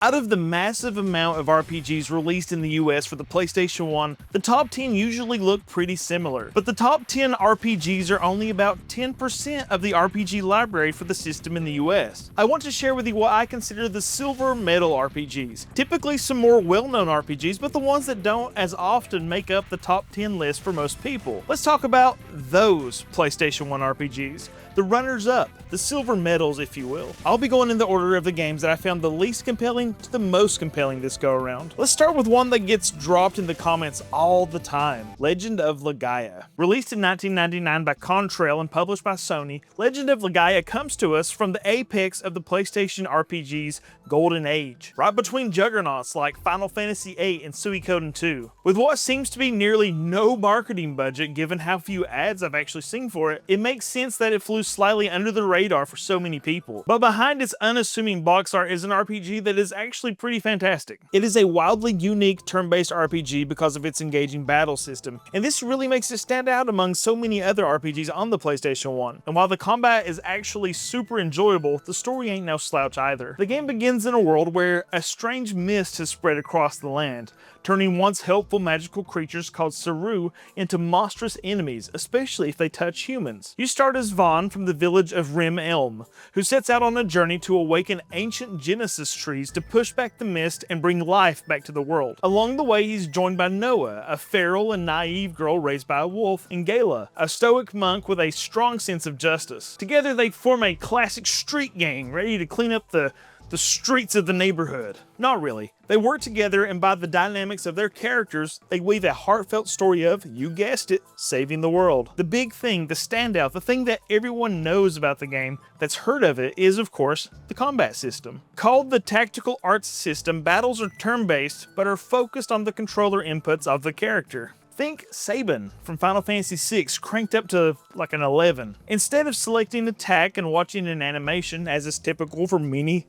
Out of the massive amount of RPGs released in the US for the PlayStation 1, the top 10 usually look pretty similar. But the top 10 RPGs are only about 10% of the RPG library for the system in the US. I want to share with you what I consider the silver medal RPGs. Typically some more well-known RPGs, but the ones that don't as often make up the top 10 list for most people. Let's talk about those PlayStation 1 RPGs. The runners-up, the silver medals if you will. I'll be going in the order of the games that I found the least compelling to the most compelling this go around. Let's start with one that gets dropped in the comments all the time, Legend of Legaya. Released in 1999 by Contrail and published by Sony, Legend of Legaya comes to us from the apex of the PlayStation RPG's golden age, right between juggernauts like Final Fantasy VIII and Suikoden II. With what seems to be nearly no marketing budget given how few ads I've actually seen for it, it makes sense that it flew slightly under the radar for so many people. But behind its unassuming box art is an RPG that is actually pretty fantastic. It is a wildly unique turn-based RPG because of its engaging battle system, and this really makes it stand out among so many other RPGs on the PlayStation 1. And while the combat is actually super enjoyable, the story ain't no slouch either. The game begins in a world where a strange mist has spread across the land, turning once helpful magical creatures called Saru into monstrous enemies, especially if they touch humans. You start as Vaughn from the village of Rim Elm, who sets out on a journey to awaken ancient Genesis trees to push back the mist and bring life back to the world. Along the way, he's joined by Noah, a feral and naive girl raised by a wolf, and Gala, a stoic monk with a strong sense of justice. Together, they form a classic street gang ready to clean up the streets of the neighborhood. Not really. They work together, and by the dynamics of their characters, they weave a heartfelt story of, you guessed it, saving the world. The big thing, the standout, the thing that everyone knows about the game that's heard of it is, of course, the combat system. Called the Tactical Arts System, battles are turn-based, but are focused on the controller inputs of the character. Think Sabin from Final Fantasy VI cranked up to like an 11. Instead of selecting attack and watching an animation, as is typical for many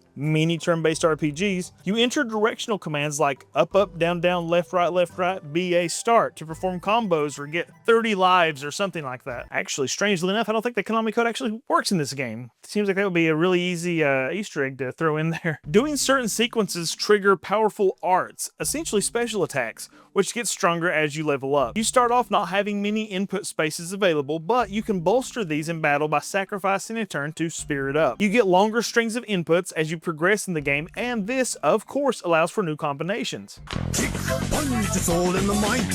turn-based RPGs, you enter directional commands like up, up, down, down, left, right, BA, start to perform combos or get 30 lives or something like that. Actually, strangely enough, I don't think the Konami code actually works in this game. It seems like that would be a really easy Easter egg to throw in there. Doing certain sequences trigger powerful arts, essentially special attacks, which get stronger as you level up. You start off not having many input spaces available, but you can bolster these in battle by sacrificing a turn to spirit up. You get longer strings of inputs as you progress in the game, and this, of course, allows for new combinations.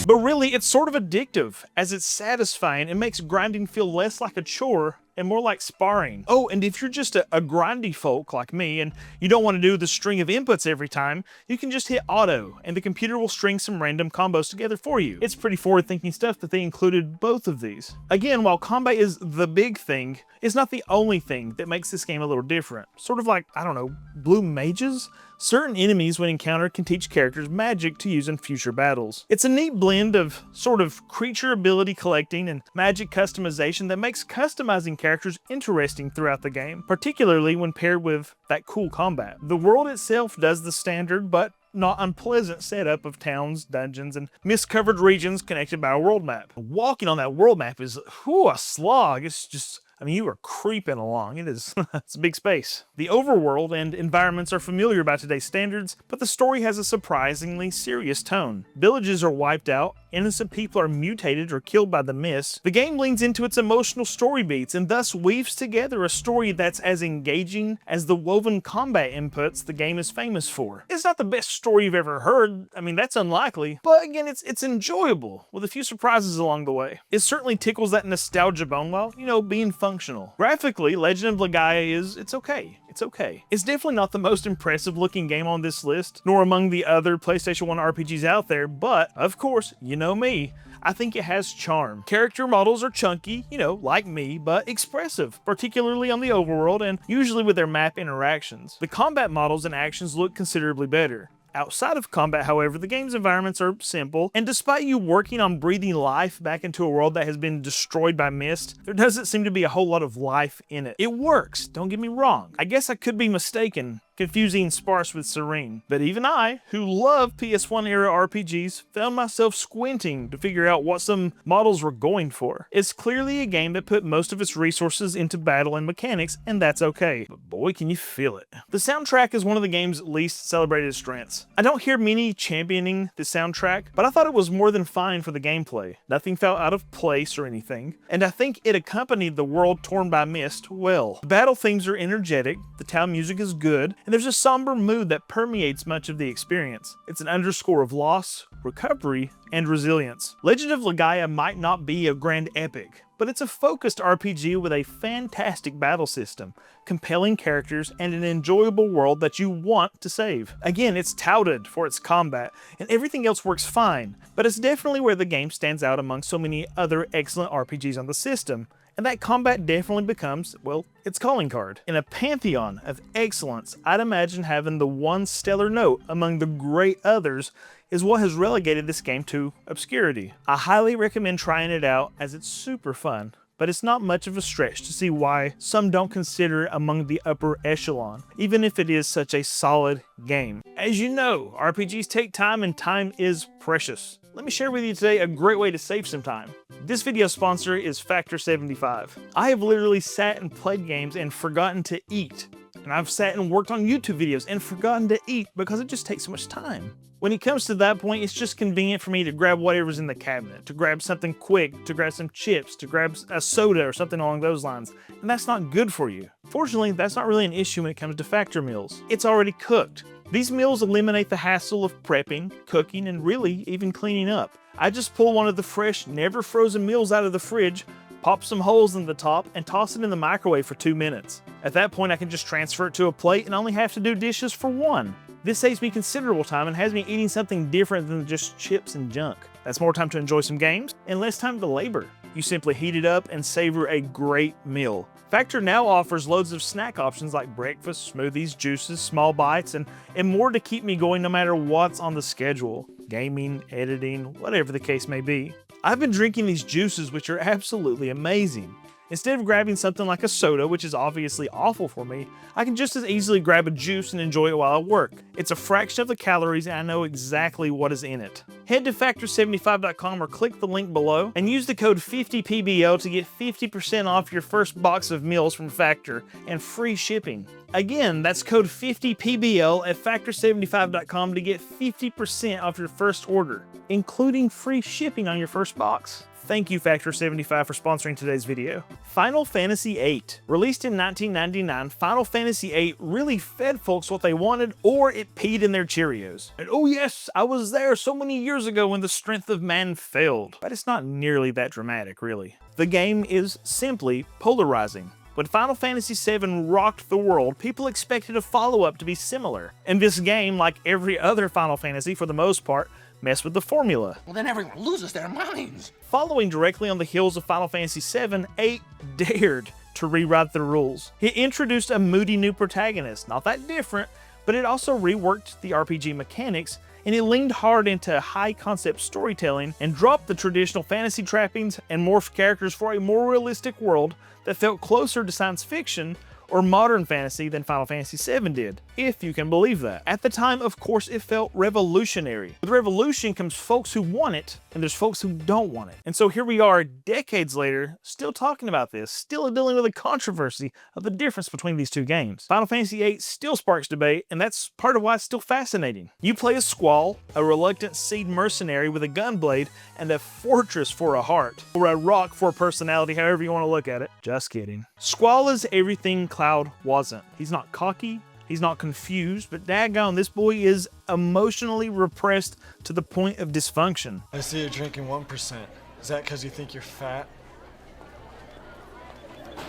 But really, it's sort of addictive, as it's satisfying and makes grinding feel less like a chore and more like sparring. Oh, and if you're just a grindy folk like me and you don't want to do the string of inputs every time, you can just hit auto and the computer will string some random combos together for you. It's pretty forward-thinking stuff that they included both of these. Again, while combat is the big thing, it's not the only thing that makes this game a little different. Sort of like, I don't know, blue mages? Certain enemies when encountered can teach characters magic to use in future battles. It's a neat blend of sort of creature ability collecting and magic customization that makes customizing characters interesting throughout the game, particularly when paired with that cool combat. The world itself does the standard but not unpleasant setup of towns, dungeons, and mist-covered regions connected by a world map. Walking on that world map is a slog. It's just, I mean, you are creeping along. It is, it's a big space. The overworld and environments are familiar by today's standards, but the story has a surprisingly serious tone. Villages are wiped out, innocent people are mutated or killed by the mist. The game leans into its emotional story beats and thus weaves together a story that's as engaging as the woven combat inputs the game is famous for. It's not the best story you've ever heard. I mean, that's unlikely, but again, it's enjoyable with a few surprises along the way. It certainly tickles that nostalgia bone while, being functional. Graphically, Legend of Legaya it's okay. It's okay. It's definitely not the most impressive looking game on this list, nor among the other PlayStation 1 RPGs out there, but, of course, you know me, I think it has charm. Character models are chunky, like me, but expressive, particularly on the overworld and usually with their map interactions. The combat models and actions look considerably better. Outside of combat, however, the game's environments are simple, and despite you working on breathing life back into a world that has been destroyed by mist, there doesn't seem to be a whole lot of life in it. It works, don't get me wrong. I guess I could be mistaken, confusing sparse with serene. But even I, who love PS1 era RPGs, found myself squinting to figure out what some models were going for. It's clearly a game that put most of its resources into battle and mechanics, and that's okay. But boy, can you feel it. The soundtrack is one of the game's least celebrated strengths. I don't hear many championing the soundtrack, but I thought it was more than fine for the gameplay. Nothing felt out of place or anything, and I think it accompanied the world torn by mist well. The battle themes are energetic, the town music is good, and there's a somber mood that permeates much of the experience. It's an underscore of loss, recovery, and resilience. Legend of Legaya might not be a grand epic, but it's a focused RPG with a fantastic battle system, compelling characters, and an enjoyable world that you want to save. Again, it's touted for its combat, and everything else works fine, but it's definitely where the game stands out among so many other excellent RPGs on the system. And that combat definitely becomes, well, its calling card. In a pantheon of excellence, I'd imagine having the one stellar note among the great others is what has relegated this game to obscurity. I highly recommend trying it out as it's super fun, but it's not much of a stretch to see why some don't consider it among the upper echelon, even if it is such a solid game. As you know, RPGs take time and time is precious. Let me share with you today a great way to save some time. This video sponsor is Factor 75. I have literally sat and played games and forgotten to eat. And I've sat and worked on YouTube videos and forgotten to eat because it just takes so much time. When it comes to that point, it's just convenient for me to grab whatever's in the cabinet, to grab something quick, to grab some chips, to grab a soda or something along those lines. And that's not good for you. Fortunately, that's not really an issue when it comes to Factor meals. It's already cooked. These meals eliminate the hassle of prepping, cooking, and really even cleaning up. I just pull one of the fresh, never frozen meals out of the fridge, pop some holes in the top, and toss it in the microwave for 2 minutes. At that point, I can just transfer it to a plate and only have to do dishes for 1. This saves me considerable time and has me eating something different than just chips and junk. That's more time to enjoy some games and less time to labor. You simply heat it up and savor a great meal. Factor now offers loads of snack options like breakfast, smoothies, juices, small bites, and more to keep me going no matter what's on the schedule. Gaming, editing, whatever the case may be. I've been drinking these juices, which are absolutely amazing. Instead of grabbing something like a soda, which is obviously awful for me, I can just as easily grab a juice and enjoy it while I work. It's a fraction of the calories and I know exactly what is in it. Head to factor75.com or click the link below and use the code 50PBL to get 50% off your first box of meals from Factor and free shipping. Again, that's code 50PBL at factor75.com to get 50% off your first order, including free shipping on your first box. Thank you, Factor 75, for sponsoring today's video. Final Fantasy VIII. Released in 1999, Final Fantasy VIII really fed folks what they wanted, or it peed in their Cheerios. And oh yes, I was there so many years ago when the strength of man failed. But it's not nearly that dramatic, really. The game is simply polarizing. When Final Fantasy VII rocked the world, people expected a follow-up to be similar. And this game, like every other Final Fantasy for the most part, messed with the formula. Well, then everyone loses their minds. Following directly on the heels of Final Fantasy VII, 8 dared to rewrite the rules. It introduced a moody new protagonist, not that different, but it also reworked the RPG mechanics, and it leaned hard into high-concept storytelling and dropped the traditional fantasy trappings and morphed characters for a more realistic world that felt closer to science fiction or modern fantasy than Final Fantasy VII did, if you can believe that. At the time, of course, it felt revolutionary. With revolution comes folks who want it, and there's folks who don't want it. And so here we are, decades later, still talking about this, still dealing with the controversy of the difference between these two games. Final Fantasy VIII still sparks debate, and that's part of why it's still fascinating. You play as Squall, a reluctant seed mercenary with a gunblade and a fortress for a heart, or a rock for a personality, however you want to look at it. Just kidding. Squall is everything Cloud wasn't. He's not cocky, he's not confused, but daggone, this boy is emotionally repressed to the point of dysfunction. I see you're drinking 1%. Is that because you think you're fat?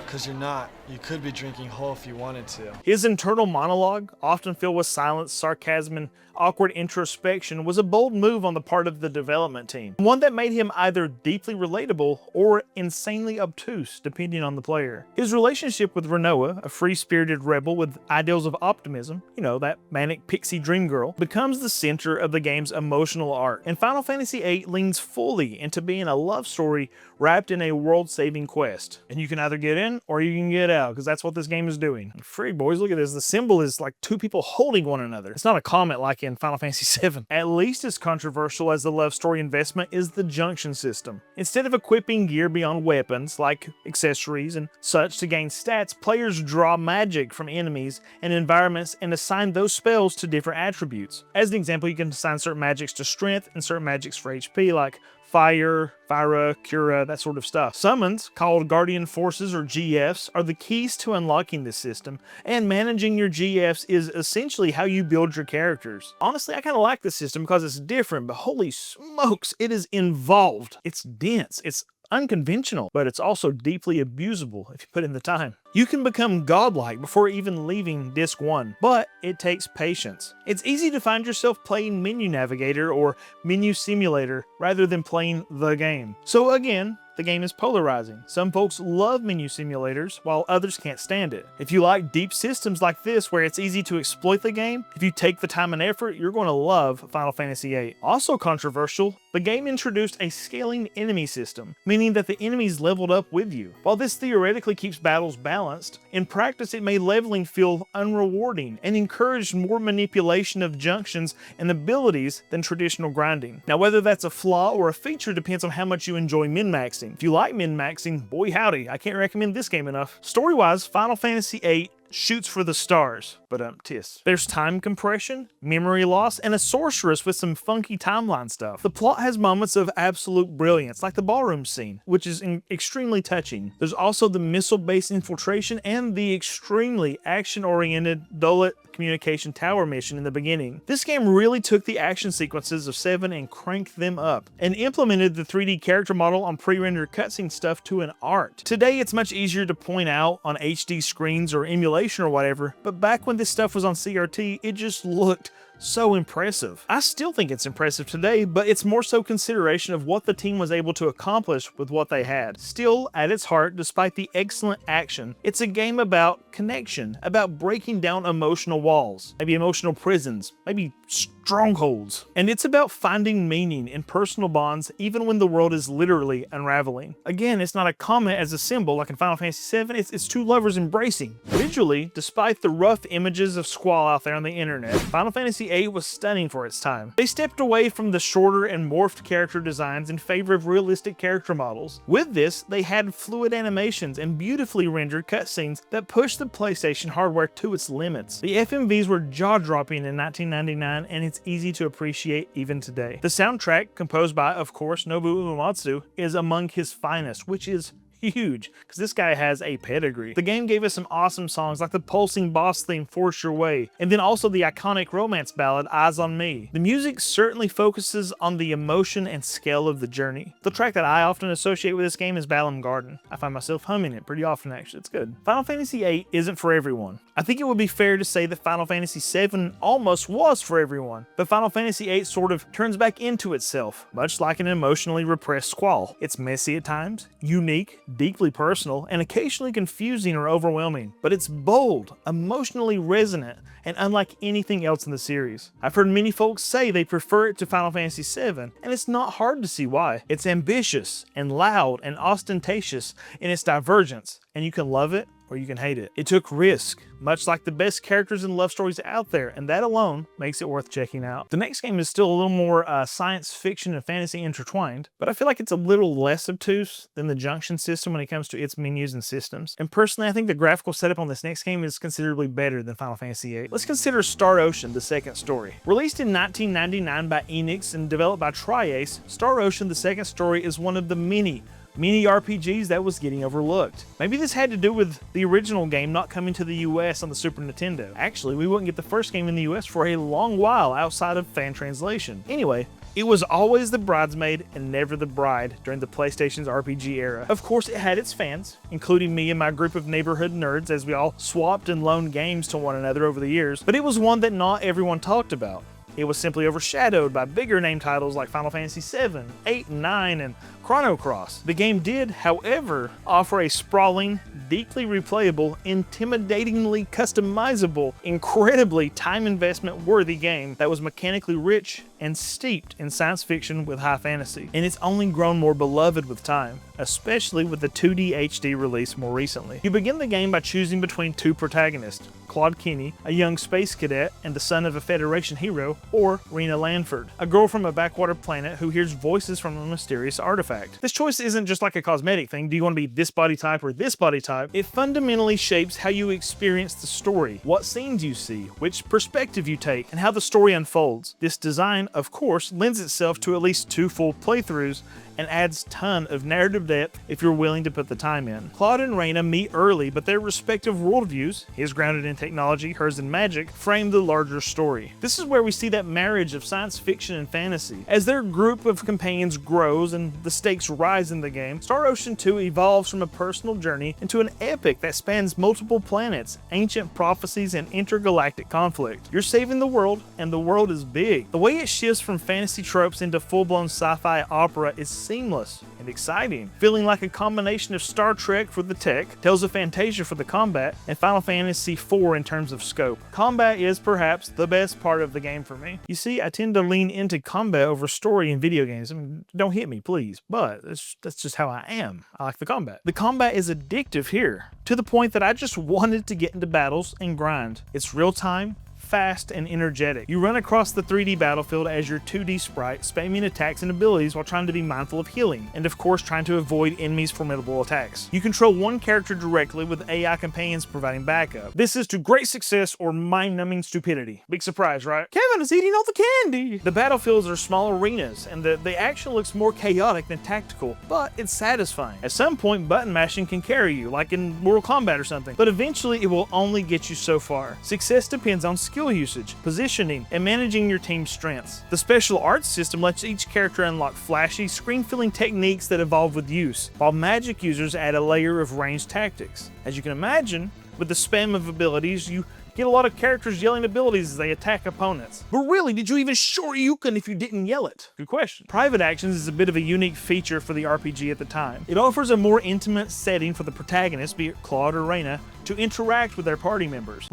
Because you're not. You could be drinking whole if you wanted to. His internal monologue, often filled with silence, sarcasm, and awkward introspection, was a bold move on the part of the development team. One that made him either deeply relatable or insanely obtuse, depending on the player. His relationship with Renoa, a free-spirited rebel with ideals of optimism, you know, that manic pixie dream girl, becomes the center of the game's emotional arc. And Final Fantasy VIII leans fully into being a love story wrapped in a world-saving quest. And you can either get in or you can get out. Yeah, because that's what this game is doing. Frig, boys, look at this. The symbol is like two people holding one another. It's not a comet like in Final Fantasy VII. At least as controversial as the love story investment is the junction system. Instead of equipping gear beyond weapons, like accessories and such to gain stats, players draw magic from enemies and environments and assign those spells to different attributes. As an example, you can assign certain magics to strength and certain magics for HP, like fire, Fyra, Cura, that sort of stuff. Summons, called Guardian Forces or GFs, are the keys to unlocking this system, and managing your GFs is essentially how you build your characters. Honestly, I kind of like this system because it's different, but holy smokes, it is involved. It's dense, it's unconventional, but it's also deeply abusable if you put in the time. You can become godlike before even leaving Disc 1, but it takes patience. It's easy to find yourself playing Menu Navigator or Menu Simulator rather than playing the game. So again, the game is polarizing. Some folks love menu simulators, while others can't stand it. If you like deep systems like this where it's easy to exploit the game, if you take the time and effort, you're going to love Final Fantasy VIII. Also controversial, the game introduced a scaling enemy system, meaning that the enemies leveled up with you. While this theoretically keeps battles balanced, in practice it made leveling feel unrewarding and encouraged more manipulation of junctions and abilities than traditional grinding. Now, whether that's a flaw or a feature depends on how much you enjoy min-maxing. If you like min-maxing, boy howdy, I can't recommend this game enough. Story-wise, Final Fantasy VIII shoots for the stars, but tis. There's time compression, memory loss, and a sorceress with some funky timeline stuff. The plot has moments of absolute brilliance, like the ballroom scene, which is extremely touching. There's also the missile-based infiltration and the extremely action-oriented Dullet communication tower mission in the beginning. This game really took the action sequences of 7 and cranked them up, and implemented the 3D character model on pre-rendered cutscene stuff to an art. Today it's much easier to point out on HD screens or emulation or whatever, but back when this stuff was on CRT, it just looked so impressive. I still think it's impressive today, but it's more so consideration of what the team was able to accomplish with what they had. Still, at its heart, despite the excellent action, it's a game about connection, about breaking down emotional walls, maybe emotional prisons, maybe strongholds. And it's about finding meaning in personal bonds even when the world is literally unraveling. Again, it's not a comet as a symbol like in Final Fantasy VII, it's two lovers embracing. Visually, despite the rough images of squall out there on the internet, Final Fantasy VIII was stunning for its time. They stepped away from the shorter and morphed character designs in favor of realistic character models. With this, they had fluid animations and beautifully rendered cutscenes that pushed the PlayStation hardware to its limits. The FMVs were jaw-dropping in 1999, and it's easy to appreciate even today. The soundtrack, composed by, of course, Nobuo Uematsu, is among his finest, which is huge, because this guy has a pedigree. The game gave us some awesome songs like the pulsing boss theme Force Your Way, and then also the iconic romance ballad Eyes on Me. The music certainly focuses on the emotion and scale of the journey. The track that I often associate with this game is Balam Garden. I find myself humming it pretty often actually, it's good. Final Fantasy VIII isn't for everyone. I think it would be fair to say that Final Fantasy VII almost was for everyone, but Final Fantasy VIII sort of turns back into itself, much like an emotionally repressed squall. It's messy at times, unique, deeply personal, and occasionally confusing or overwhelming, but it's bold, emotionally resonant, and unlike anything else in the series. I've heard many folks say they prefer it to Final Fantasy VII, and it's not hard to see why. It's ambitious and loud and ostentatious in its divergence, and you can love it or you can hate it. It took risk, much like the best characters and love stories out there, and that alone makes it worth checking out. The next game is still a little more science fiction and fantasy intertwined, but I feel like it's a little less obtuse than the junction system when it comes to its menus and systems. And personally, I think the graphical setup on this next game is considerably better than Final Fantasy VIII. Let's consider Star Ocean, the second story. Released in 1999 by Enix and developed by Tri-Ace, Star Ocean, the second story is one of the many RPGs that was getting overlooked. Maybe this had to do with the original game not coming to the US on the Super Nintendo. Actually, we wouldn't get the first game in the US for a long while outside of fan translation. Anyway, it was always the bridesmaid and never the bride during the PlayStation's RPG era. Of course, it had its fans, including me and my group of neighborhood nerds as we all swapped and loaned games to one another over the years, but it was one that not everyone talked about. It was simply overshadowed by bigger name titles like Final Fantasy VII, 8, and 9, and of Chrono Cross. The game did, however, offer a sprawling, deeply replayable, intimidatingly customizable, incredibly time investment worthy game that was mechanically rich and steeped in science fiction with high fantasy. And it's only grown more beloved with time, especially with the 2D HD release more recently. You begin the game by choosing between two protagonists, Claude Kenny, a young space cadet and the son of a Federation hero, or Rena Lanford, a girl from a backwater planet who hears voices from a mysterious artifact. This choice isn't just like a cosmetic thing, do you want to be this body type or this body type? It fundamentally shapes how you experience the story, what scenes you see, which perspective you take, and how the story unfolds. This design, of course, lends itself to at least 2 full playthroughs and adds a ton of narrative depth if you're willing to put the time in. Claude and Reyna meet early, but their respective worldviews, his grounded in technology, hers in magic, frame the larger story. This is where we see that marriage of science fiction and fantasy. As their group of companions grows and the stakes rise in the game, Star Ocean 2 evolves from a personal journey into an epic that spans multiple planets, ancient prophecies, and intergalactic conflict. You're saving the world, and the world is big. The way it shifts from fantasy tropes into full-blown sci-fi opera is seamless and exciting, feeling like a combination of Star Trek for the tech, Tales of Fantasia for the combat, and Final Fantasy IV in terms of scope. Combat is perhaps the best part of the game for me. You see, I tend to lean into combat over story in video games. I mean, don't hit me, please, but that's just how I am. I like the combat. The combat is addictive here, to the point that I just wanted to get into battles and grind. It's real time, fast, and energetic. You run across the 3D battlefield as your 2D sprite, spamming attacks and abilities while trying to be mindful of healing, and of course trying to avoid enemies' formidable attacks. You control one character directly with AI companions providing backup. This is to great success or mind-numbing stupidity. Big surprise, right? Kevin is eating all the candy! The battlefields are small arenas, and the action looks more chaotic than tactical, but it's satisfying. At some point, button mashing can carry you, like in Mortal Kombat or something, but eventually it will only get you so far. Success depends on skill usage, positioning, and managing your team's strengths. The special arts system lets each character unlock flashy, screen-filling techniques that evolve with use, while magic users add a layer of ranged tactics. As you can imagine, with the spam of abilities, you get a lot of characters yelling abilities as they attack opponents. But really, did you even shoryuken if you didn't yell it? Good question. Private actions is a bit of a unique feature for the RPG at the time. It offers a more intimate setting for the protagonist, be it Claude or Reyna, to interact with their party members.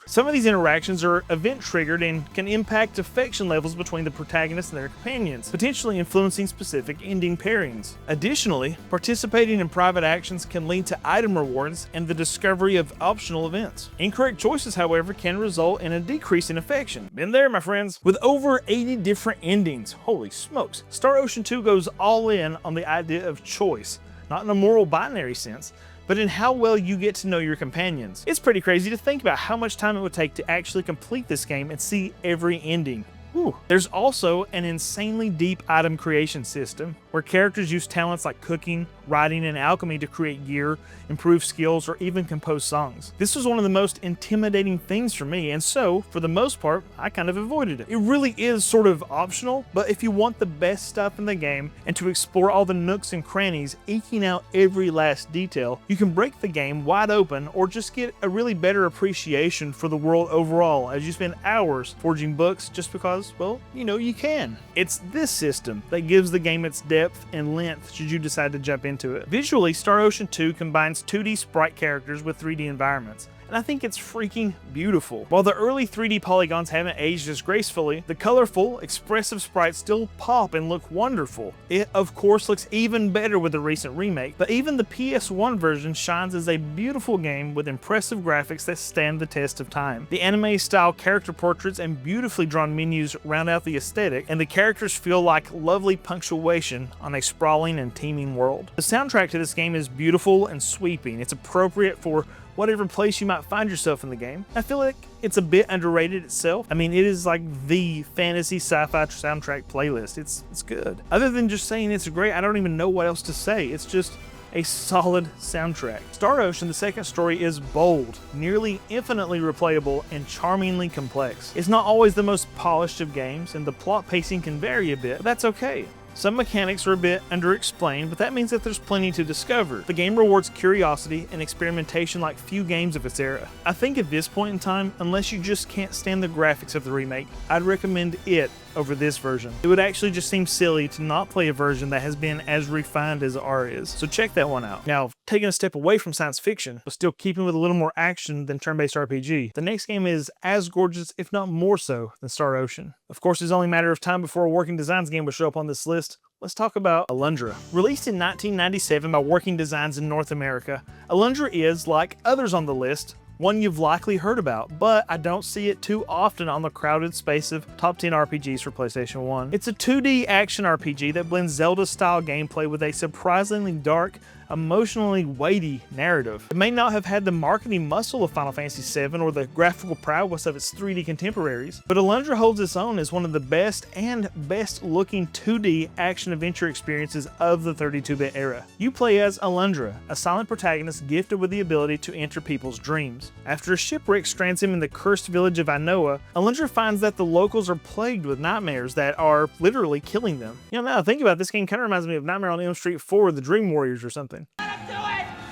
Some of these interactions are event-triggered and can impact affection levels between the protagonist and their companions, potentially influencing specific ending pairings. Additionally, participating in private actions can lead to item rewards and the discovery of optional events. Incorrect choices, however, can result in a decrease in affection. Been there, my friends. With over 80 different endings, holy smokes, Star Ocean 2 goes all in on the idea of choice, not in a moral binary sense, but in how well you get to know your companions. It's pretty crazy to think about how much time it would take to actually complete this game and see every ending. Whew. There's also an insanely deep item creation system where characters use talents like cooking, writing, and alchemy to create gear, improve skills, or even compose songs. This was one of the most intimidating things for me, and so, for the most part, I kind of avoided it. It really is sort of optional, but if you want the best stuff in the game and to explore all the nooks and crannies, eking out every last detail, you can break the game wide open or just get a really better appreciation for the world overall as you spend hours forging books just because, well, you know you can. It's this system that gives the game its depth and length should you decide to jump into it. Visually, Star Ocean 2 combines 2D sprite characters with 3D environments, and I think it's freaking beautiful. While the early 3D polygons haven't aged as gracefully, the colorful, expressive sprites still pop and look wonderful. It, of course, looks even better with the recent remake, but even the PS1 version shines as a beautiful game with impressive graphics that stand the test of time. The anime-style character portraits and beautifully drawn menus round out the aesthetic, and the characters feel like lovely punctuation on a sprawling and teeming world. The soundtrack to this game is beautiful and sweeping. It's appropriate for whatever place you might find yourself in the game. I feel like it's a bit underrated itself. I mean, it is like the fantasy sci-fi soundtrack playlist. It's good. Other than just saying it's great, I don't even know what else to say. It's just a solid soundtrack. Star Ocean, the second story, is bold, nearly infinitely replayable, and charmingly complex. It's not always the most polished of games, and the plot pacing can vary a bit, but that's okay. Some mechanics are a bit underexplained, but that means that there's plenty to discover. The game rewards curiosity and experimentation like few games of its era. I think at this point in time, unless you just can't stand the graphics of the remake, I'd recommend it over this version. It would actually just seem silly to not play a version that has been as refined as R is, so check that one out. Now, taking a step away from science fiction, but still keeping with a little more action than turn-based RPG, the next game is as gorgeous, if not more so, than Star Ocean. Of course, it's only a matter of time before a Working Designs game will show up on this list. Let's talk about Alundra. Released in 1997 by Working Designs in North America, Alundra is, like others on the list, one you've likely heard about, but I don't see it too often on the crowded space of top 10 RPGs for PlayStation 1. It's a 2D action RPG that blends Zelda-style gameplay with a surprisingly dark, emotionally weighty narrative. It may not have had the marketing muscle of Final Fantasy VII or the graphical prowess of its 3D contemporaries, but Alundra holds its own as one of the best and best looking 2D action-adventure experiences of the 32-bit era. You play as Alundra, a silent protagonist gifted with the ability to enter people's dreams. After a shipwreck strands him in the cursed village of Ainoa, Alundra finds that the locals are plagued with nightmares that are literally killing them. You know, now I think about it, this game kind of reminds me of Nightmare on Elm Street 4, The Dream Warriors or something.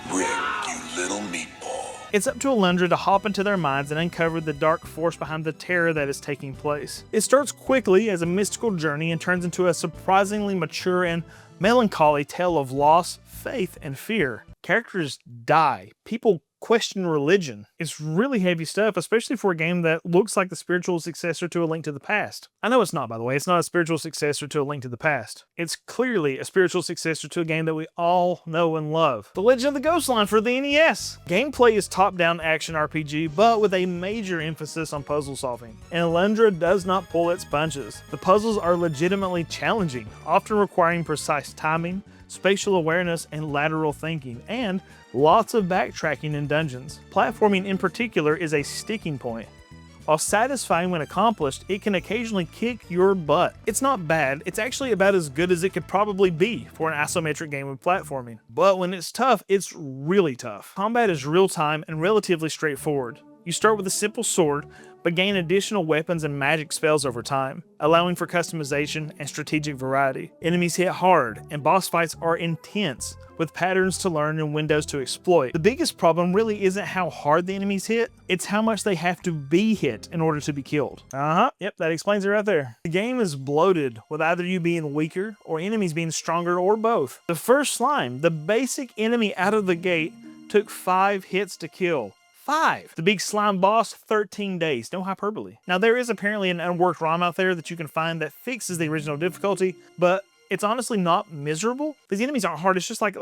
Rick, you little meatball. It's up to Alundra to hop into their minds and uncover the dark force behind the terror that is taking place. It starts quickly as a mystical journey and turns into a surprisingly mature and melancholy tale of loss, faith, and fear. Characters die. People question religion. It's really heavy stuff, especially for a game that looks like the spiritual successor to A Link to the Past. I know it's not, by the way. It's not a spiritual successor to A Link to the Past. It's clearly a spiritual successor to a game that we all know and love. The Legend of the Ghost line for the NES. Gameplay is top-down action RPG, but with a major emphasis on puzzle solving. And Alundra does not pull its punches. The puzzles are legitimately challenging, often requiring precise timing, spatial awareness, and lateral thinking, and lots of backtracking in dungeons. Platforming in particular is a sticking point. While satisfying when accomplished, it can occasionally kick your butt. It's not bad, it's actually about as good as it could probably be for an isometric game of platforming. But when it's tough, it's really tough. Combat is real-time and relatively straightforward. You start with a simple sword, but gain additional weapons and magic spells over time, allowing for customization and strategic variety. Enemies hit hard, and boss fights are intense, with patterns to learn and windows to exploit. The biggest problem really isn't how hard the enemies hit, it's how much they have to be hit in order to be killed. Yep, that explains it right there. The game is bloated, with either you being weaker or enemies being stronger or both. The first slime, the basic enemy out of the gate, took 5 hits to kill. 5. The big slime boss, 13 days. No hyperbole. Now, there is apparently an unworked ROM out there that you can find that fixes the original difficulty, but it's honestly not miserable. These enemies aren't hard. It's like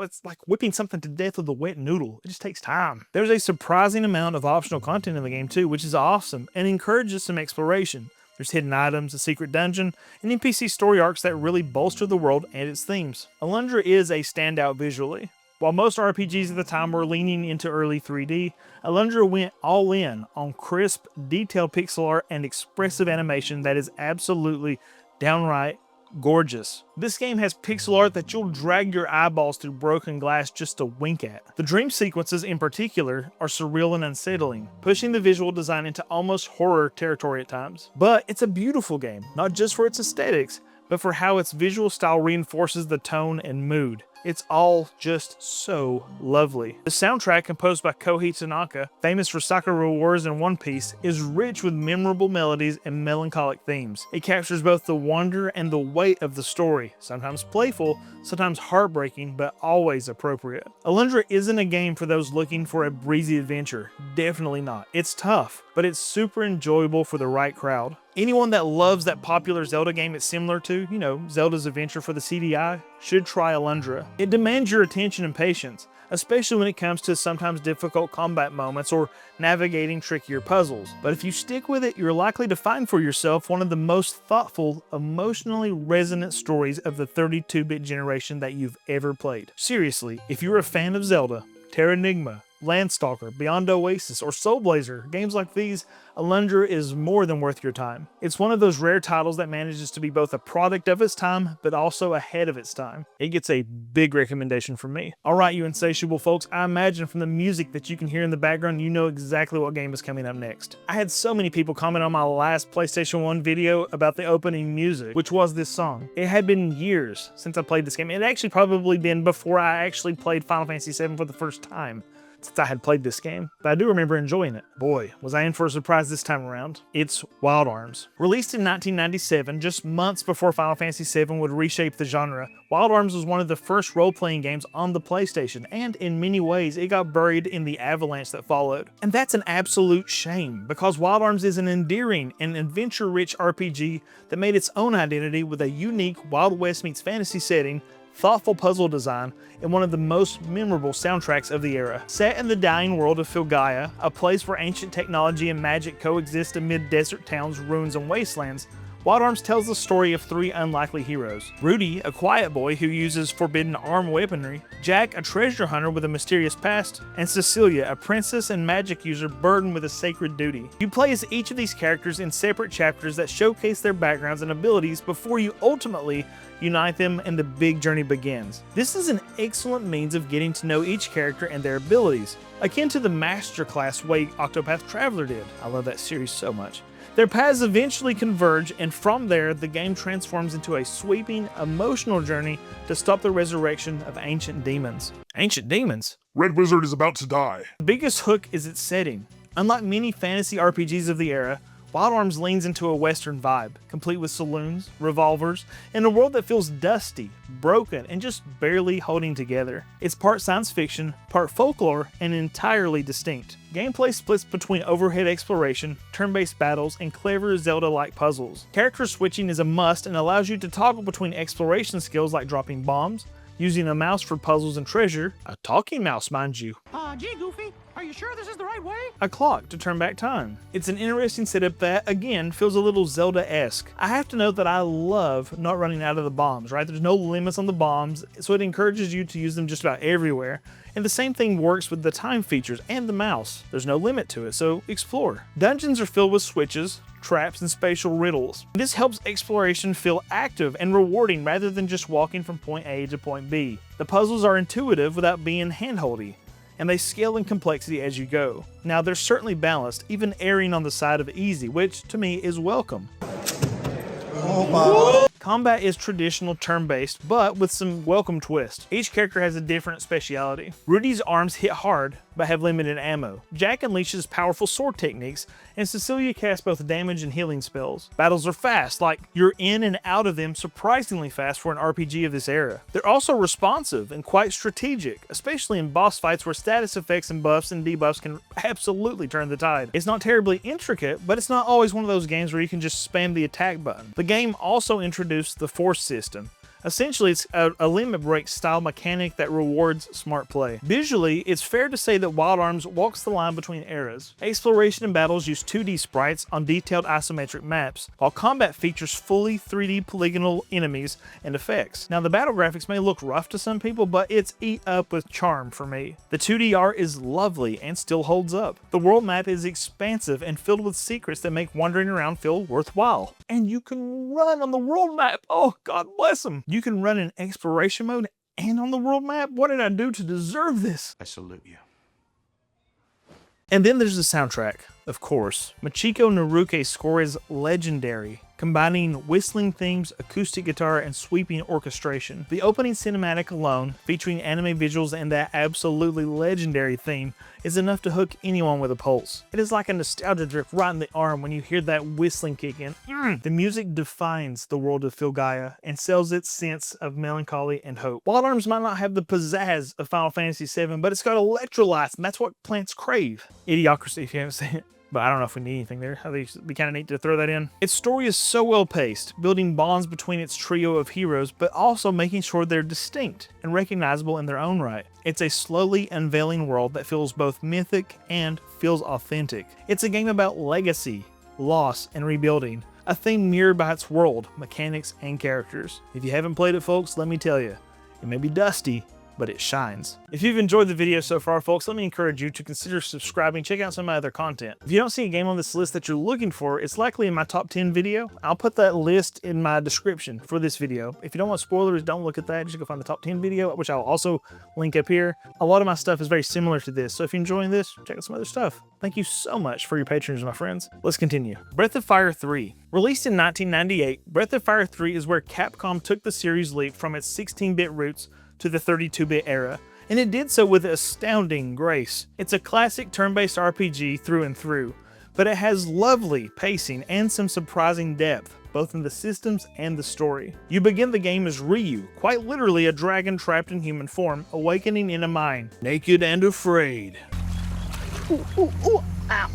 whipping something to death with a wet noodle. It just takes time. There's a surprising amount of optional content in the game too, which is awesome and encourages some exploration. There's hidden items, a secret dungeon, and NPC story arcs that really bolster the world and its themes. Alundra is a standout visually. While most RPGs at the time were leaning into early 3D, Alundra went all in on crisp, detailed pixel art and expressive animation that is absolutely downright gorgeous. This game has pixel art that you'll drag your eyeballs through broken glass just to wink at. The dream sequences in particular are surreal and unsettling, pushing the visual design into almost horror territory at times. But it's a beautiful game, not just for its aesthetics, but for how its visual style reinforces the tone and mood. It's all just so lovely. The soundtrack, composed by Kohei Tanaka, famous for Sakura Wars and One Piece, is rich with memorable melodies and melancholic themes. It captures both the wonder and the weight of the story, sometimes playful, sometimes heartbreaking, but always appropriate. Alundra isn't a game for those looking for a breezy adventure. Definitely not. It's tough, but it's super enjoyable for the right crowd. Anyone that loves that popular Zelda game it's similar to, you know, Zelda's Adventure for the CDI, should try Alundra. It demands your attention and patience, especially when it comes to sometimes difficult combat moments or navigating trickier puzzles. But if you stick with it, you're likely to find for yourself one of the most thoughtful, emotionally resonant stories of the 32-bit generation that you've ever played. Seriously, if you're a fan of Zelda, Terranigma Landstalker, Beyond Oasis, or Soul Blazer. Games like these, Alundra is more than worth your time. It's one of those rare titles that manages to be both a product of its time, but also ahead of its time. It gets a big recommendation from me. Alright, you insatiable folks, I imagine from the music that you can hear in the background, you know exactly what game is coming up next. I had so many people comment on my last PlayStation 1 video about the opening music, which was this song. It had been years since I played this game. It had actually probably been before I actually played Final Fantasy VII for the first time, since I had played this game, but I do remember enjoying it. Boy, was I in for a surprise this time around. It's Wild Arms. Released in 1997, just months before Final Fantasy VII would reshape the genre, Wild Arms was one of the first role-playing games on the PlayStation, and in many ways, it got buried in the avalanche that followed. And that's an absolute shame, because Wild Arms is an endearing and adventure-rich RPG that made its own identity with a unique Wild West meets fantasy setting, thoughtful puzzle design, and one of the most memorable soundtracks of the era. Set in the dying world of Legaya, a place where ancient technology and magic coexist amid desert towns, ruins, and wastelands, Wild Arms tells the story of three unlikely heroes. Rudy, a quiet boy who uses forbidden armed weaponry, Jack, a treasure hunter with a mysterious past, and Cecilia, a princess and magic user burdened with a sacred duty. You play as each of these characters in separate chapters that showcase their backgrounds and abilities before you ultimately unite them and the big journey begins. This is an excellent means of getting to know each character and their abilities, akin to the masterclass way Octopath Traveler did. I love that series so much. Their paths eventually converge, and from there, the game transforms into a sweeping, emotional journey to stop the resurrection of ancient demons. Ancient demons? Red Wizard is about to die. The biggest hook is its setting. Unlike many fantasy RPGs of the era, Wild Arms leans into a Western vibe, complete with saloons, revolvers, and a world that feels dusty, broken, and just barely holding together. It's part science fiction, part folklore, and entirely distinct. Gameplay splits between overhead exploration, turn-based battles, and clever Zelda-like puzzles. Character switching is a must and allows you to toggle between exploration skills like dropping bombs, using a mouse for puzzles and treasure, a talking mouse, mind you. Gee, Goofy, are you sure this is the right way? A clock to turn back time. It's an interesting setup that, again, feels a little Zelda-esque. I have to note that I love not running out of the bombs, right? There's no limits on the bombs, so it encourages you to use them just about everywhere. And the same thing works with the time features and the mouse. There's no limit to it, so explore. Dungeons are filled with switches, traps, and spatial riddles. This helps exploration feel active and rewarding rather than just walking from point A to point B. The puzzles are intuitive without being handholdy, and they scale in complexity as you go. Now, they're certainly balanced, even erring on the side of easy, which to me is welcome. Combat is traditional turn-based, but with some welcome twist. Each character has a different speciality. Rudy's arms hit hard, but have limited ammo. Jack unleashes powerful sword techniques, and Cecilia casts both damage and healing spells. Battles are fast, like you're in and out of them surprisingly fast for an RPG of this era. They're also responsive and quite strategic, especially in boss fights where status effects and buffs and debuffs can absolutely turn the tide. It's not terribly intricate, but it's not always one of those games where you can just spam the attack button. The game also introduced the Force system. Essentially, it's a limit break style mechanic that rewards smart play. Visually, it's fair to say that Wild Arms walks the line between eras. Exploration and battles use 2D sprites on detailed isometric maps, while combat features fully 3D polygonal enemies and effects. Now, the battle graphics may look rough to some people, but it's eat up with charm for me. The 2D art is lovely and still holds up. The world map is expansive and filled with secrets that make wandering around feel worthwhile. And you can run on the world map. Oh, God bless them. You can run in exploration mode and on the world map. What did I do to deserve this? I salute you. And then there's the soundtrack, of course. Michiko Naruke's score is legendary, combining whistling themes, acoustic guitar, and sweeping orchestration. The opening cinematic alone, featuring anime visuals and that absolutely legendary theme, is enough to hook anyone with a pulse. It is like a nostalgia drip right in the arm when you hear that whistling kick in. The music defines the world of Legaya and sells its sense of melancholy and hope. Wild Arms might not have the pizzazz of Final Fantasy VII, but it's got electrolytes, and that's what plants crave. Idiocracy, if you haven't seen it. But I don't know if we need anything there. I think it'd be kind of neat to throw that in. Its story is so well paced, building bonds between its trio of heroes, but also making sure they're distinct and recognizable in their own right. It's a slowly unveiling world that feels both mythic and feels authentic. It's a game about legacy, loss, and rebuilding, a theme mirrored by its world, mechanics, and characters. If you haven't played it, folks, let me tell you, it may be dusty, but it shines. If you've enjoyed the video so far, folks, let me encourage you to consider subscribing, check out some of my other content. If you don't see a game on this list that you're looking for, it's likely in my top 10 video. I'll put that list in my description for this video. If you don't want spoilers, don't look at that. Just go find the top 10 video, which I'll also link up here. A lot of my stuff is very similar to this, so if you're enjoying this, check out some other stuff. Thank you so much for your patronage, my friends. Let's continue. Breath of Fire 3. Released in 1998, Breath of Fire 3 is where Capcom took the series leap from its 16-bit roots to the 32-bit era, and it did so with astounding grace. It's a classic turn-based RPG through and through, but it has lovely pacing and some surprising depth, both in the systems and the story. You begin the game as Ryu, quite literally a dragon trapped in human form, awakening in a mine, naked and afraid.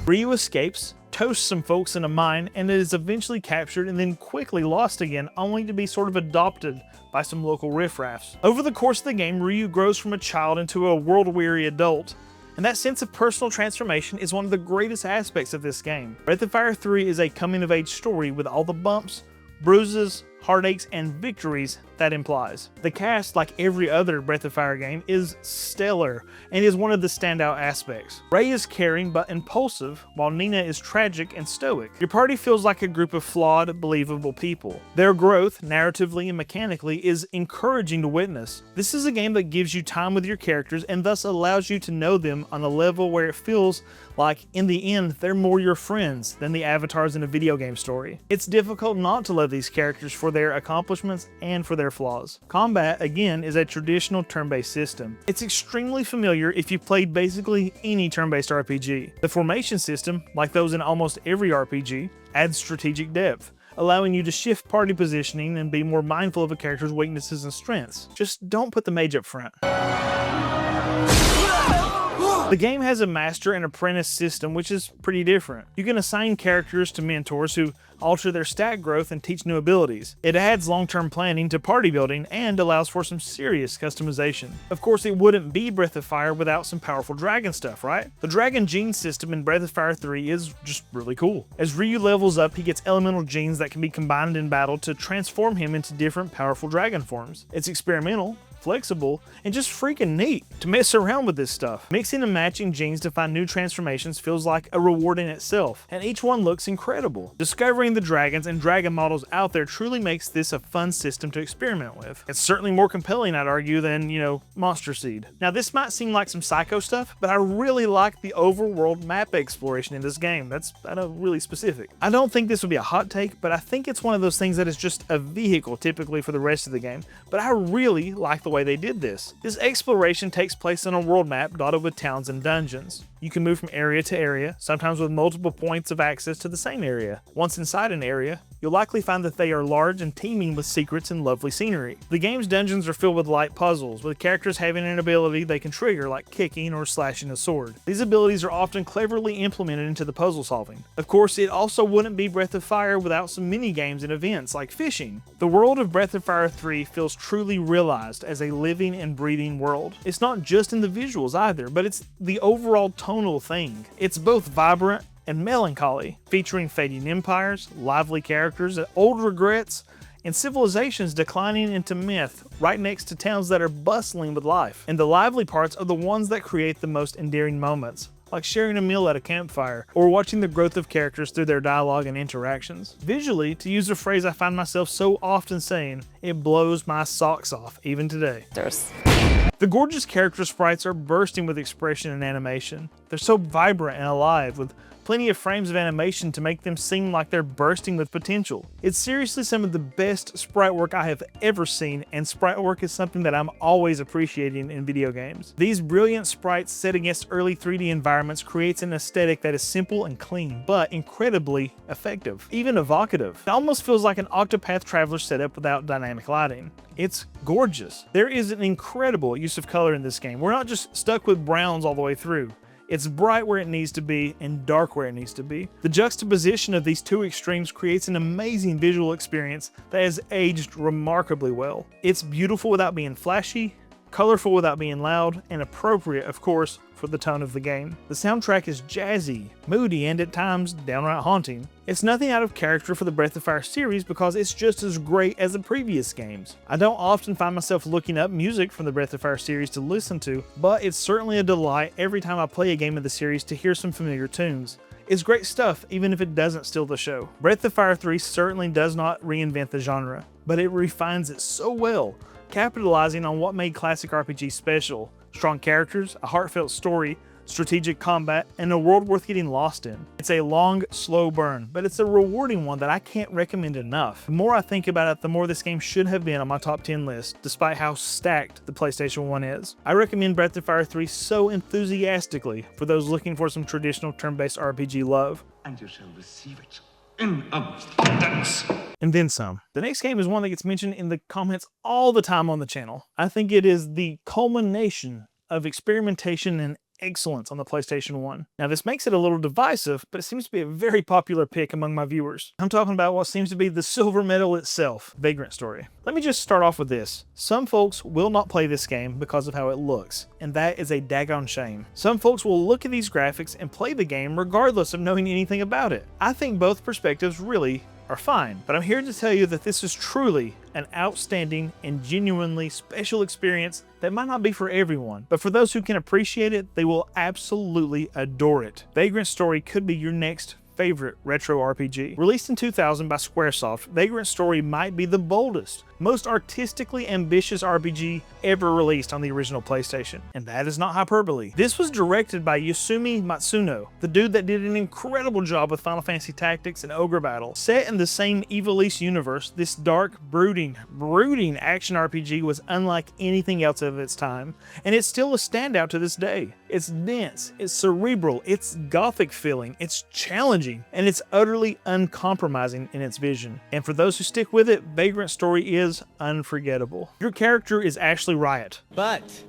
Ryu escapes, toasts some folks in a mine, and is eventually captured and then quickly lost again, only to be sort of adopted by some local riffraffs. Over the course of the game, Ryu grows from a child into a world-weary adult, and that sense of personal transformation is one of the greatest aspects of this game. Breath of Fire 3 is a coming-of-age story with all the bumps, bruises, heartaches, and victories that implies. The cast, like every other Breath of Fire game, is stellar and is one of the standout aspects. Ray is caring but impulsive, while Nina is tragic and stoic. Your party feels like a group of flawed, believable people. Their growth, narratively and mechanically, is encouraging to witness. This is a game that gives you time with your characters and thus allows you to know them on a level where it feels like, in the end, they're more your friends than the avatars in a video game story. It's difficult not to love these characters for their accomplishments and for their flaws. Combat, again, is a traditional turn-based system. It's extremely familiar if you've played basically any turn-based RPG. The formation system, like those in almost every RPG, adds strategic depth, allowing you to shift party positioning and be more mindful of a character's weaknesses and strengths. Just don't put the mage up front. The game has a master and apprentice system, which is pretty different. You can assign characters to mentors who alter their stat growth and teach new abilities. It adds long-term planning to party building and allows for some serious customization. Of course, it wouldn't be Breath of Fire without some powerful dragon stuff, right? The dragon gene system in Breath of Fire 3 is just really cool. As Ryu levels up, he gets elemental genes that can be combined in battle to transform him into different powerful dragon forms. It's experimental, flexible, and just freaking neat to mess around with this stuff. Mixing and matching genes to find new transformations feels like a reward in itself, and each one looks incredible. Discovering the dragons and dragon models out there truly makes this a fun system to experiment with. It's certainly more compelling, I'd argue, than, Monster Seed. Now, this might seem like some psycho stuff, but I really like the overworld map exploration in this game. That's, really specific. I don't think this would be a hot take, but I think it's one of those things that is just a vehicle typically for the rest of the game, but I really like the way they did this. This exploration takes place on a world map dotted with towns and dungeons. You can move from area to area, sometimes with multiple points of access to the same area. Once inside an area, you'll likely find that they are large and teeming with secrets and lovely scenery. The game's dungeons are filled with light puzzles, with characters having an ability they can trigger, like kicking or slashing a sword. These abilities are often cleverly implemented into the puzzle solving. Of course, it also wouldn't be Breath of Fire without some mini-games and events like fishing. The world of Breath of Fire 3 feels truly realized as a living and breathing world. It's not just in the visuals either, but it's the overall tonal thing. It's both vibrant and melancholy, featuring fading empires, lively characters, old regrets, and civilizations declining into myth right next to towns that are bustling with life. And the lively parts are the ones that create the most endearing moments, like sharing a meal at a campfire, or watching the growth of characters through their dialogue and interactions. Visually, to use a phrase I find myself so often saying, it blows my socks off, even today. The gorgeous character sprites are bursting with expression and animation. They're so vibrant and alive, with plenty of frames of animation to make them seem like they're bursting with potential. It's seriously some of the best sprite work I have ever seen, and sprite work is something that I'm always appreciating in video games. These brilliant sprites set against early 3D environments creates an aesthetic that is simple and clean, but incredibly effective, even evocative. It almost feels like an Octopath Traveler setup without dynamic lighting. It's gorgeous. There is an incredible use of color in this game. We're not just stuck with browns all the way through. It's bright where it needs to be and dark where it needs to be. The juxtaposition of these two extremes creates an amazing visual experience that has aged remarkably well. It's beautiful without being flashy, colorful without being loud, and appropriate, of course, for the tone of the game. The soundtrack is jazzy, moody, and at times downright haunting. It's nothing out of character for the Breath of Fire series because it's just as great as the previous games. I don't often find myself looking up music from the Breath of Fire series to listen to, but it's certainly a delight every time I play a game of the series to hear some familiar tunes. It's great stuff, even if it doesn't steal the show. Breath of Fire 3 certainly does not reinvent the genre, but it refines it so well, capitalizing on what made classic RPG special: strong characters, a heartfelt story, strategic combat, and a world worth getting lost in. It's a long, slow burn, but it's a rewarding one that I can't recommend enough. The more I think about it, the more this game should have been on my top 10 list, despite how stacked the PlayStation 1 is. I recommend Breath of Fire 3 so enthusiastically for those looking for some traditional turn-based RPG love. And you shall receive it in abundance. And then some. The next game is one that gets mentioned in the comments all the time on the channel. I think it is the culmination of experimentation and excellence on the PlayStation 1. Now this makes it a little divisive, but it seems to be a very popular pick among my viewers. I'm talking about what seems to be the silver medal itself, Vagrant Story. Let me just start off with this. Some folks will not play this game because of how it looks, and that is a daggone shame. Some folks will look at these graphics and play the game regardless of knowing anything about it. I think both perspectives really are fine, but I'm here to tell you that this is truly an outstanding and genuinely special experience that might not be for everyone, but for those who can appreciate it, they will absolutely adore it. Vagrant Story could be your next favorite retro RPG. Released in 2000 by Squaresoft, Vagrant Story might be the boldest, most artistically ambitious RPG ever released on the original PlayStation. And that is not hyperbole. This was directed by Yasumi Matsuno, the dude that did an incredible job with Final Fantasy Tactics and Ogre Battle. Set in the same Ivalice universe, this dark, brooding action RPG was unlike anything else of its time, and it's still a standout to this day. It's dense, it's cerebral, it's gothic feeling, it's challenging, and it's utterly uncompromising in its vision. And for those who stick with it, Vagrant Story is unforgettable. Your character is Ashley Riot, But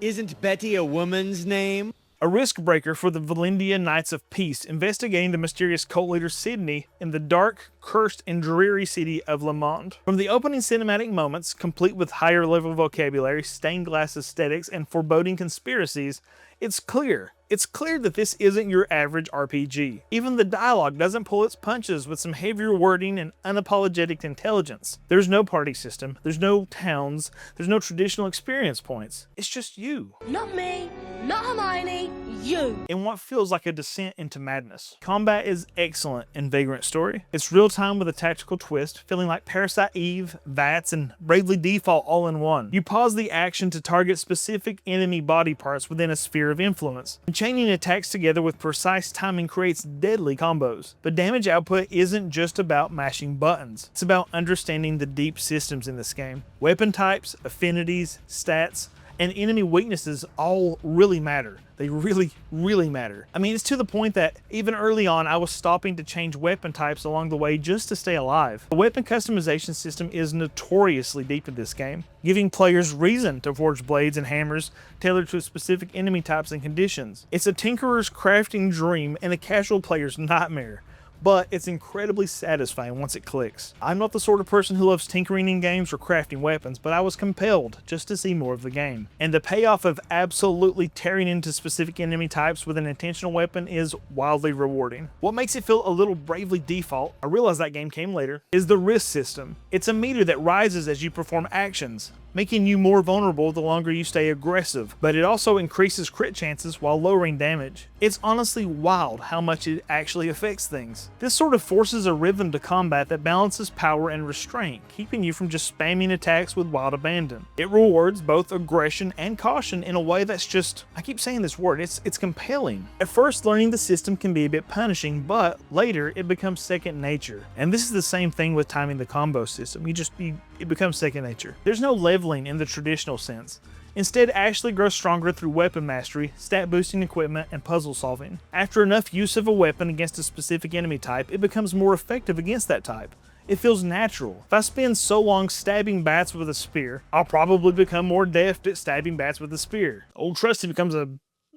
isn't Betty a woman's name? a risk breaker for the Valendia Knights of Peace, investigating the mysterious cult leader Sydney in the dark, cursed, and dreary city of Le Monde. From the opening cinematic moments, complete with higher level vocabulary, stained glass aesthetics, and foreboding conspiracies, it's clear that this isn't your average RPG. Even the dialogue doesn't pull its punches with some heavier wording and unapologetic intelligence. There's no party system, there's no towns, there's no traditional experience points. It's just you. Not me, not Hermione, you. In what feels like a descent into madness. Combat is excellent in Vagrant Story. It's real-time with a tactical twist, feeling like Parasite Eve, VATS, and Bravely Default all in one. You pause the action to target specific enemy body parts within a sphere of influence. And chaining attacks together with precise timing creates deadly combos. But damage output isn't just about mashing buttons. It's about understanding the deep systems in this game. Weapon types, affinities, stats, and enemy weaknesses all really matter. They really matter. I mean, it's to the point that even early on, I was stopping to change weapon types along the way just to stay alive. The weapon customization system is notoriously deep in this game, giving players reason to forge blades and hammers tailored to specific enemy types and conditions. It's a tinkerer's crafting dream and a casual player's nightmare, but it's incredibly satisfying once it clicks. I'm not the sort of person who loves tinkering in games or crafting weapons, but I was compelled just to see more of the game. And the payoff of absolutely tearing into specific enemy types with an intentional weapon is wildly rewarding. What makes it feel a little Bravely Default, I realize that game came later, is the risk system. It's a meter that rises as you perform actions, making you more vulnerable the longer you stay aggressive, but it also increases crit chances while lowering damage. It's honestly wild how much it actually affects things. This sort of forces a rhythm to combat that balances power and restraint, keeping you from just spamming attacks with wild abandon. It rewards both aggression and caution in a way that's just, I keep saying this word, it's compelling. At first, learning the system can be a bit punishing, but later it becomes second nature. And this is the same thing with timing the combo system. It becomes second nature. There's no leveling in the traditional sense. Instead, Ashley grows stronger through weapon mastery, stat boosting equipment, and puzzle solving. After enough use of a weapon against a specific enemy type, it becomes more effective against that type. It feels natural. If I spend so long stabbing bats with a spear, I'll probably become more deft at stabbing bats with a spear. Old Trusty becomes a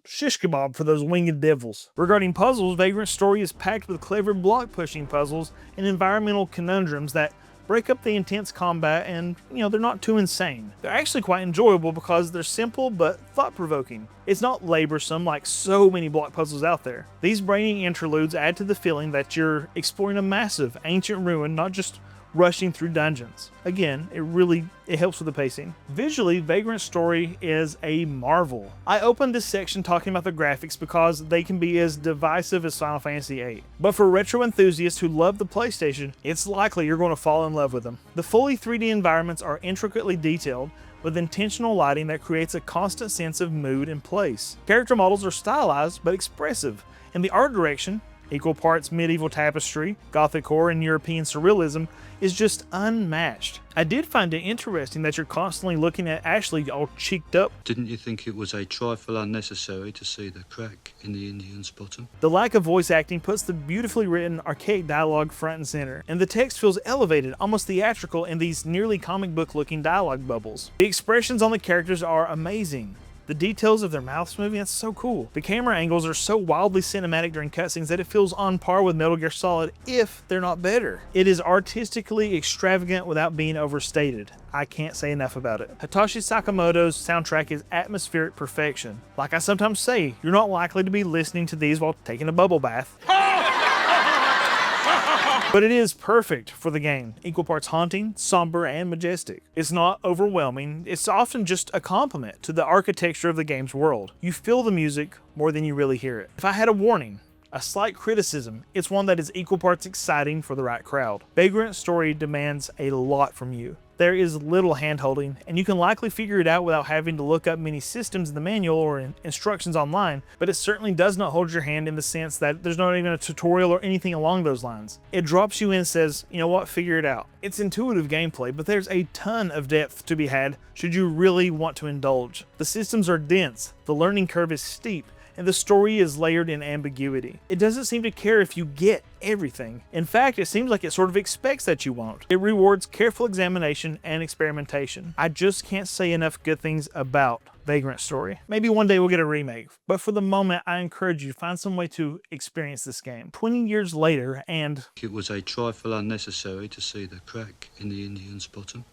shish kebab for those winged devils. Regarding puzzles, Vagrant Story is packed with clever block pushing puzzles and environmental conundrums that break up the intense combat and, they're not too insane. They're actually quite enjoyable because they're simple but thought-provoking. It's not laborsome like so many block puzzles out there. These brainy interludes add to the feeling that you're exploring a massive, ancient ruin, not just rushing through dungeons. Again, it helps with the pacing. Visually, Vagrant Story is a marvel. I opened this section talking about the graphics because they can be as divisive as Final Fantasy VIII. But for retro enthusiasts who love the PlayStation, it's likely you're going to fall in love with them. The fully 3D environments are intricately detailed, with intentional lighting that creates a constant sense of mood and place. Character models are stylized but expressive, and the art direction, equal parts medieval tapestry, gothic horror, and European surrealism, is just unmatched. I did find it interesting that you're constantly looking at Ashley all cheeked up. Didn't you think it was a trifle unnecessary to see the crack in the Indian's bottom? The lack of voice acting puts the beautifully written archaic dialogue front and center, and the text feels elevated, almost theatrical, in these nearly comic book looking dialogue bubbles. The expressions on the characters are amazing. The details of their mouths moving, that's so cool. The camera angles are so wildly cinematic during cutscenes that it feels on par with Metal Gear Solid, if they're not better. It is artistically extravagant without being overstated. I can't say enough about it. Hitoshi Sakamoto's soundtrack is atmospheric perfection. Like I sometimes say, you're not likely to be listening to these while taking a bubble bath. But it is perfect for the game. Equal parts haunting, somber, and majestic. It's not overwhelming. It's often just a compliment to the architecture of the game's world. You feel the music more than you really hear it. If I had a warning, a slight criticism, it's one that is equal parts exciting for the right crowd. Vagrant Story demands a lot from you. There is little hand-holding, and you can likely figure it out without having to look up many systems in the manual or instructions online, but it certainly does not hold your hand in the sense that there's not even a tutorial or anything along those lines. It drops you in and says, you know what, figure it out. It's intuitive gameplay, but there's a ton of depth to be had should you really want to indulge. The systems are dense, the learning curve is steep, and the story is layered in ambiguity. It doesn't seem to care if you get everything. In fact, it seems like it sort of expects that you won't. It rewards careful examination and experimentation. I just can't say enough good things about Vagrant Story. Maybe one day we'll get a remake, but for the moment, I encourage you to find some way to experience this game. 20 years later, and It was a trifle unnecessary to see the crack in the Indian's bottom.